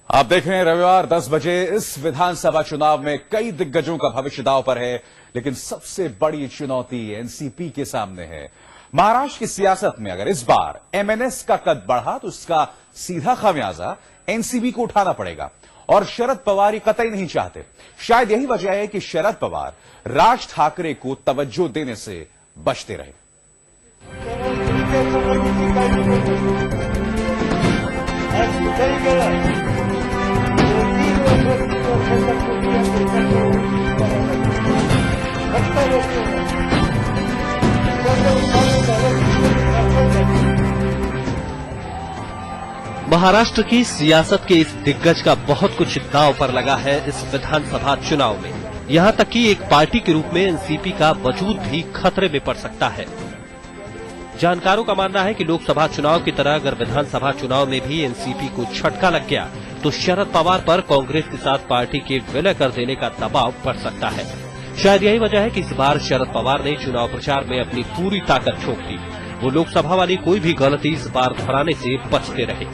आप देख रहे हैं रविवार 10 बजे। इस विधानसभा चुनाव में कई दिग्गजों का भविष्य दांव पर है, लेकिन सबसे बड़ी चुनौती एनसीपी के सामने है। महाराष्ट्र की सियासत में अगर इस बार एमएनएस का कद बढ़ा तो इसका सीधा खामियाजा एनसीपी को उठाना पड़ेगा, और शरद पवार ये कतई नहीं चाहते। शायद यही वजह है कि शरद पवार राज ठाकरे को तवज्जो देने से बचते रहे। महाराष्ट्र की सियासत के इस दिग्गज का बहुत कुछ दांव पर लगा है इस विधानसभा चुनाव में। यहां तक कि एक पार्टी के रूप में एनसीपी का वजूद भी खतरे में पड़ सकता है। जानकारों का मानना है कि लोकसभा चुनाव की तरह अगर विधानसभा चुनाव में भी एनसीपी को झटका लग गया तो शरद पवार पर कांग्रेस के साथ पार्टी के विलय कर देने का दबाव बढ़ सकता है। शायद यही वजह है कि इस बार शरद पवार ने चुनाव प्रचार में अपनी पूरी ताकत झोंक दी। वो लोकसभा वाली कोई भी गलती इस बार दोहराने से बचते रहे।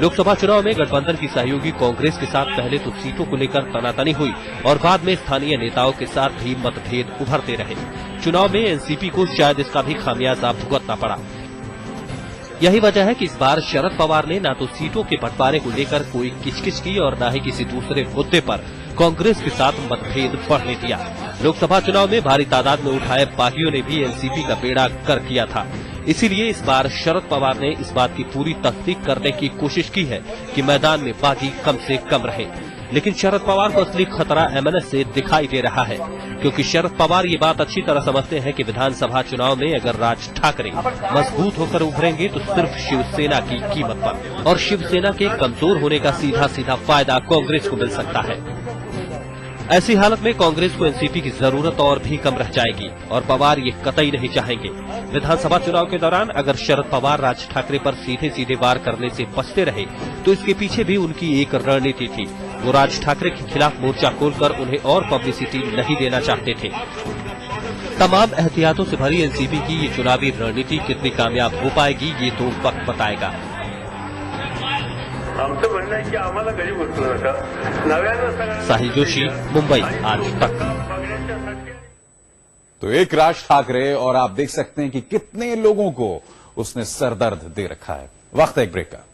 लोकसभा चुनाव में गठबंधन की सहयोगी कांग्रेस के साथ पहले तो सीटों को लेकर तनातनी हुई और बाद में स्थानीय नेताओं के साथ भी मतभेद उभरते रहे। चुनाव में एनसीपी को शायद इसका भी खामियाजा भुगतना पड़ा। यही वजह है कि इस बार शरद पवार ने न तो सीटों के बंटवारे को लेकर कोई किचकिच की और न ही किसी दूसरे मुद्दे पर कांग्रेस के साथ मतभेद बढ़ने दिया। लोकसभा चुनाव में भारी तादाद में उठाए बागियों ने भी एनसीपी का बेड़ा गर्क किया था। इसीलिए इस बार शरद पवार ने इस बात की पूरी तस्दीक करने की कोशिश की है कि मैदान में बागी कम से कम रहे। लेकिन शरद पवार को असली खतरा एमएनएस से दिखाई दे रहा है, क्योंकि शरद पवार ये बात अच्छी तरह समझते हैं कि विधानसभा चुनाव में अगर राज ठाकरे मजबूत होकर उभरेंगे तो सिर्फ शिवसेना की कीमत पर, और शिवसेना के कमजोर होने का सीधा सीधा फायदा कांग्रेस को मिल सकता है। ऐसी हालत में कांग्रेस को एनसीपी की जरूरत और भी कम रह जाएगी, और पवार ये कतई नहीं चाहेंगे। विधानसभा चुनाव के दौरान अगर शरद पवार राज ठाकरे पर सीधे सीधे वार करने से बचते रहे तो इसके पीछे भी उनकी एक रणनीति थी। वो राज ठाकरे के खिलाफ मोर्चा खोलकर उन्हें और पब्लिसिटी नहीं देना चाहते थे। तमाम एहतियातों से भरी एनसीपी की ये चुनावी रणनीति कितनी कामयाब हो पाएगी ये तो वक्त बताएगा। साहिल जोशी, मुंबई आज तक। तो एक राज ठाकरे, और आप देख सकते हैं कि कितने लोगों को उसने सरदर्द दे रखा है। वक्त एक ब्रेक का।